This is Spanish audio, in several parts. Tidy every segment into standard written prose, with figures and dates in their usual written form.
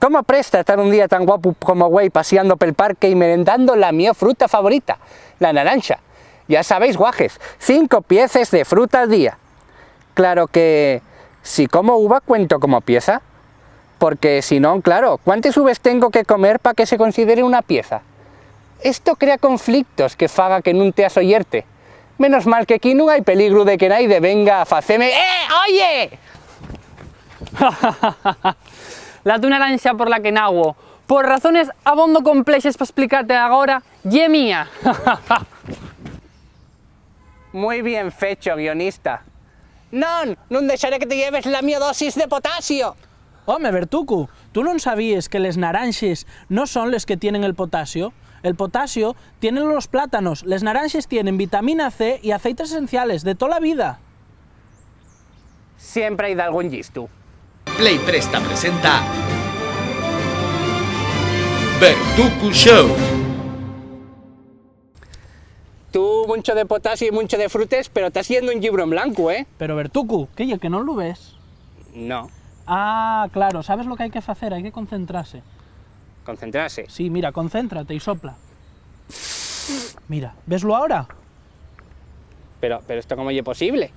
¿Cómo presta estar un día tan guapo como güey paseando pel parque y merendando la mi fruta favorita, la naranja? Ya sabéis, guajes, 5 pieces de fruta al día. Claro que si como uva cuento como pieza, porque si no, claro, ¿cuántas uvas tengo que comer para que se considere una pieza? Esto crea conflictos que faga que nun te asoyerte. Menos mal que aquí no hay peligro de que nadie venga a faceme... ¡Oye! La tu naranja por la que nago, por razones abondo complexes para explicarte ahora, ye mía. Muy bien fecho, guionista. Non deixaré que te lleves la mi dosis de potasio. Home, Bertucu, ¿tú no sabías que les naranjas no son les que tienen el potasio? El potasio tienen los plátanos, les naranjas tienen vitamina C y aceites esenciales de toda la vida. Siempre hay de algún gistu. Play Presta presenta Bertucu Show. Tú mucho de potasio y mucho de frutes, pero estás siendo un libro en blanco, ¿eh? Pero Bertucu, que no lo ves. No. Ah, claro, ¿sabes lo que hay que hacer? Hay que concentrarse. Concentrarse. Sí, mira, concéntrate y sopla. Mira, ¿veslo ahora? Pero esto cómo es posible.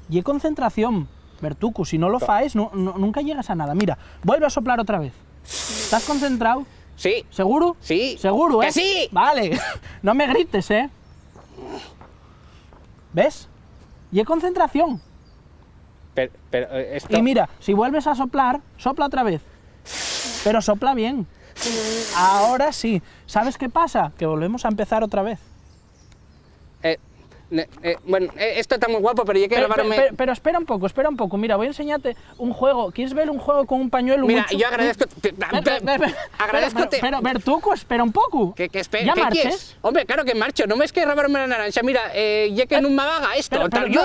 Y concentración, Bertucu, si no lo faes, nunca llegas a nada. Mira, vuelve a soplar otra vez. ¿Estás concentrado? Sí. ¿Seguro? Sí. ¿Seguro, ¡Que sí! Vale, no me grites, ¿eh? ¿Ves? Y concentración. Pero esto... Y mira, si vuelves a soplar, sopla otra vez. Pero sopla bien. Ahora sí. ¿Sabes qué pasa? Que volvemos a empezar otra vez. Bueno, esto está muy guapo, pero yo quiero grabarme... Pero espera un poco. Mira, voy a enseñarte un juego. ¿Quieres ver un juego con un pañuelo? Mira, mucho? yo agradezco... Agradezco... Pero Bertucu, espera un poco. ¿Qué espera? ¿Ya ¿Qué marches? quieres? Hombre, claro que marcho. No ves que robarme la naranja. Mira, ya que no me haga esto. Pero, yo...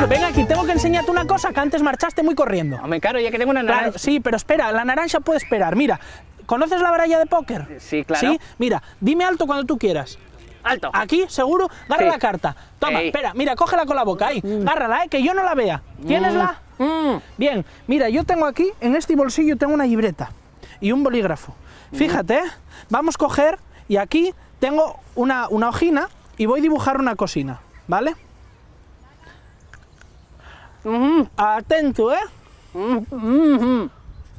Venga aquí, tengo que enseñarte una cosa que antes marchaste muy corriendo. Hombre, claro, ya que tengo una naranja... Claro, sí, pero espera, la naranja puede esperar. Mira, ¿conoces la baralla de póker? Sí, claro. Sí, mira, dime alto cuando tú quieras. ¡Alto! Aquí, seguro, agarra Sí. la carta. Toma, Ey. espera, mira, cógela con la boca, ahí. Agárrala, que yo no la vea. ¿Tienesla? Bien, mira, yo tengo aquí, en este bolsillo tengo una libreta y un bolígrafo. Fíjate, vamos a coger y aquí tengo una hojina y voy a dibujar una cosina, ¿vale? Atento, ¿eh?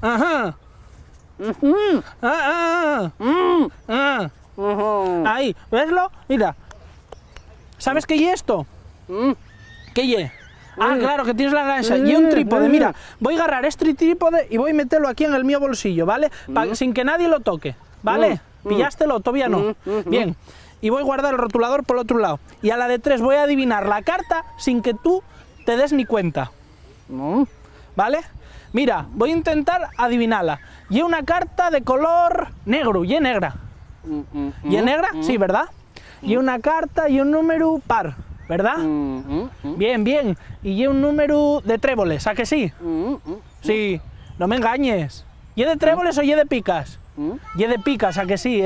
Ajá. Ahí, ¿veslo? Mira. ¿Sabes qué es esto? ¿Qué es? Ah, claro, que tienes la naranja. Y un trípode, mira. Voy a agarrar este trípode y voy a meterlo aquí en el mío bolsillo, ¿vale? Sin que nadie lo toque, ¿vale? ¿Pillástelo? Todavía no. Bien. Y voy a guardar el rotulador por el otro lado. Y a la de 3 voy a adivinar la carta sin que tú te des ni cuenta. ¿Vale? Mira, voy a intentar adivinarla. Y una carta de color negro, y es negra. ¿Y es negra? Sí, ¿verdad? Y una carta y un número par, ¿verdad? Bien, bien. Y un número de tréboles, ¿a que sí? Sí, no me engañes. ¿Y de tréboles o y de picas? Y de picas, ¿a que sí?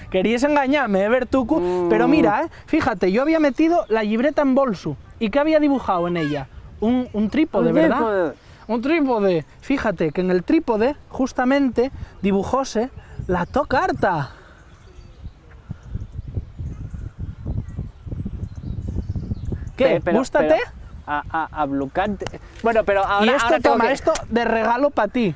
Querías engañarme, Bertucu. Pero mira, fíjate, yo había metido la libreta en bolso. ¿Y qué había dibujado en ella? Un trípode, ¿verdad? Un trípode. Fíjate que en el trípode, justamente, dibujóse la carta. ¿Qué? ¿Gústate? Ablucante. Bueno, pero ahora... Y esto, ahora tengo toma, que... esto de regalo para ti.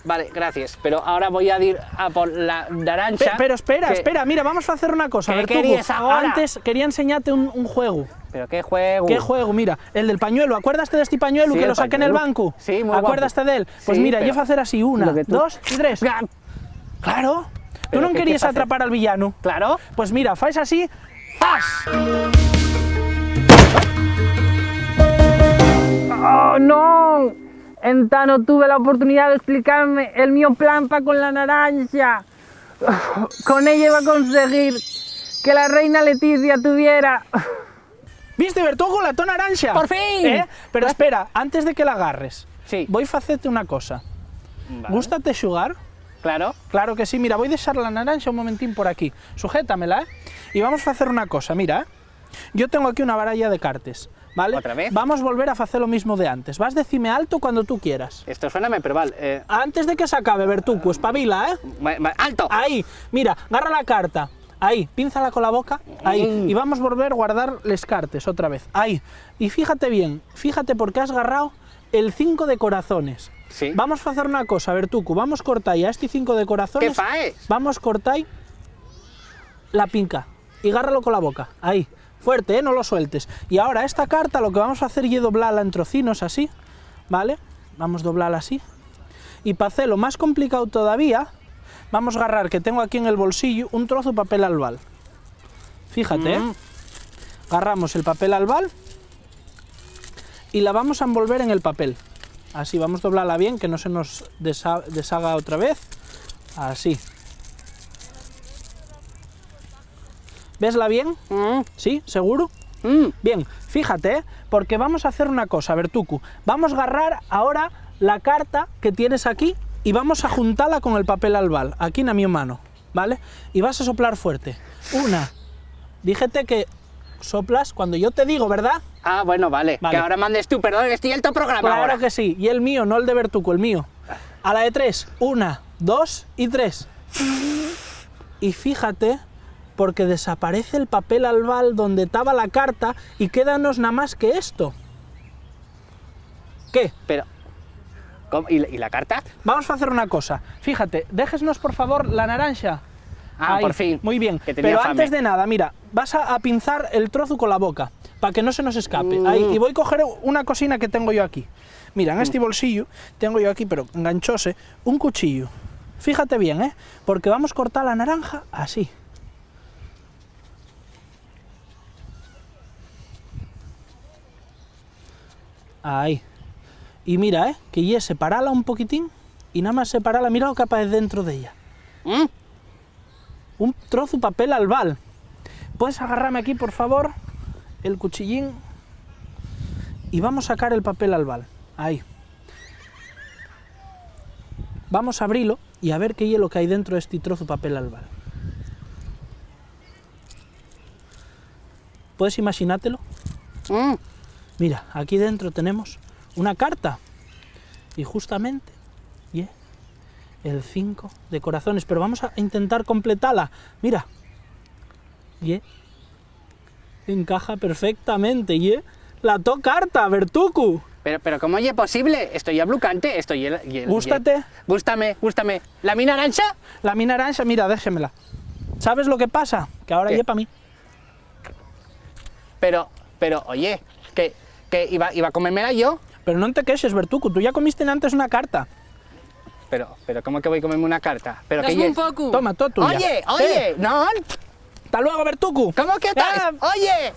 Vale, gracias. Pero ahora voy a ir a por la naranja... Pero espera, que- espera, mira, vamos a hacer una cosa. ¿Qué Bertucu. querías ahora? Antes quería enseñarte un juego. ¿Pero qué juego? ¿Qué juego? Mira, el del pañuelo. ¿Acuerdas de este pañuelo Sí, que el lo saqué en el pañuelo. banco? Sí, muy guapo. ¿Acuerdas de él? Pues Sí, mira, pero- yo voy a hacer así, 1, Lo que tú- 2 y 3. Claro. ¿Tú ¿Pero no qué querías hacer? atrapar al villano? Claro. Pues mira, fais así. ¡Zas! ¡Oh, no! Entano tuve la oportunidad de explicarme el mío plan para con la naranja. Con ella iba a conseguir que la reina Leticia tuviera... ¿Viste, Bertuco, la to naranja? ¡Por fin! Pero espera, antes de que la agarres, Sí. voy a hacerte una cosa. Vale. ¿Gústate xugar? Claro. Claro que sí, mira, voy a dejar la naranja un momentín por aquí. Sujétamela, Y vamos a hacer una cosa, mira. Yo tengo aquí una baralla de cartes, ¿vale? ¿Otra vez? Vamos a volver a hacer lo mismo de antes. Vas a decirme alto cuando tú quieras. Esto suena pero vale. Antes de que se acabe, Bertuco, espabila, ¿eh? ¡Alto! Ahí, mira, agarra la carta. Ahí, pínzala con la boca. Ahí. Y vamos a volver a guardar les cartes otra vez. Ahí. Y fíjate bien, fíjate porque has agarrado el 5 de corazones. Sí. Vamos a hacer una cosa, Bertuco. Vamos a cortar ya este 5 de corazones. ¿Qué faes? Vamos a cortar la pinca. Y agárralo con la boca. Ahí. Fuerte, no lo sueltes. Y ahora esta carta lo que vamos a hacer es doblarla en trocinos así. ¿Vale? Vamos a doblarla así. Y para hacerlo más complicado todavía, vamos a agarrar, que tengo aquí en el bolsillo, un trozo de papel albal. Fíjate, ¿eh? Agarramos el papel albal y la vamos a envolver en el papel. Así, vamos a doblarla bien, que no se nos deshaga otra vez. Así. ¿Vesla bien? ¿Sí? ¿Seguro? Bien, fíjate, ¿eh? Porque vamos a hacer una cosa, Bertuco. Vamos a agarrar ahora la carta que tienes aquí y vamos a juntarla con el papel albal, aquí en mi mano, ¿vale? Y vas a soplar fuerte. Una. Díjete que soplas cuando yo te digo, ¿verdad? Ah, bueno, vale. Vale. Que ahora mandes tú, perdón, estoy en tu programa Claro ahora. que sí. Y el mío, no el de Bertuco, el mío. A la de 3. 1, 2 y 3. Y fíjate, porque desaparece el papel albal donde estaba la carta y quédanos nada más que esto. ¿Qué? Pero... ¿cómo? ¿Y la carta? Vamos a hacer una cosa. Fíjate, déjesnos por favor la naranja. Ah, Ahí, por fin. Muy bien. Que tenía Pero fame. antes de nada, mira, vas a pinzar el trozo con la boca, para que no se nos escape. Ahí, y voy a coger una cosina que tengo yo aquí. Mira, en este bolsillo tengo yo aquí, pero enganchóse, un cuchillo. Fíjate bien, ¿eh? Porque vamos a cortar la naranja así. Ahí. Y mira, que ya separala un poquitín y nada más separala, mira lo que aparece dentro de ella. Un trozo de papel albal. ¿Puedes agarrarme aquí, por favor, el cuchillín? Y vamos a sacar el papel albal. Ahí. Vamos a abrirlo y a ver qué es lo que hay dentro de este trozo de papel albal. ¿Puedes imaginártelo? Mira, aquí dentro tenemos una carta. Y justamente, el 5 de corazones. Pero vamos a intentar completarla. Mira. Encaja perfectamente. La to carta, Bertuco. Pero ¿cómo es posible? Estoy ya blucante, estoy... Gústate. Gústame. ¿La mi naranja? La mi naranja, mira, déjemela. ¿Sabes lo que pasa? Que ahora ¿Qué? para mí. Pero, oye, que iba a comérmela yo. Pero no te quejes, Bertuco. Tú ya comiste antes una carta. Pero, ¿cómo que voy a comerme una carta? Pero Dasme que un poco. Toma, todo tuya. Oye, no. Hasta luego, Bertuco. ¿Cómo que tal? Ah. Oye,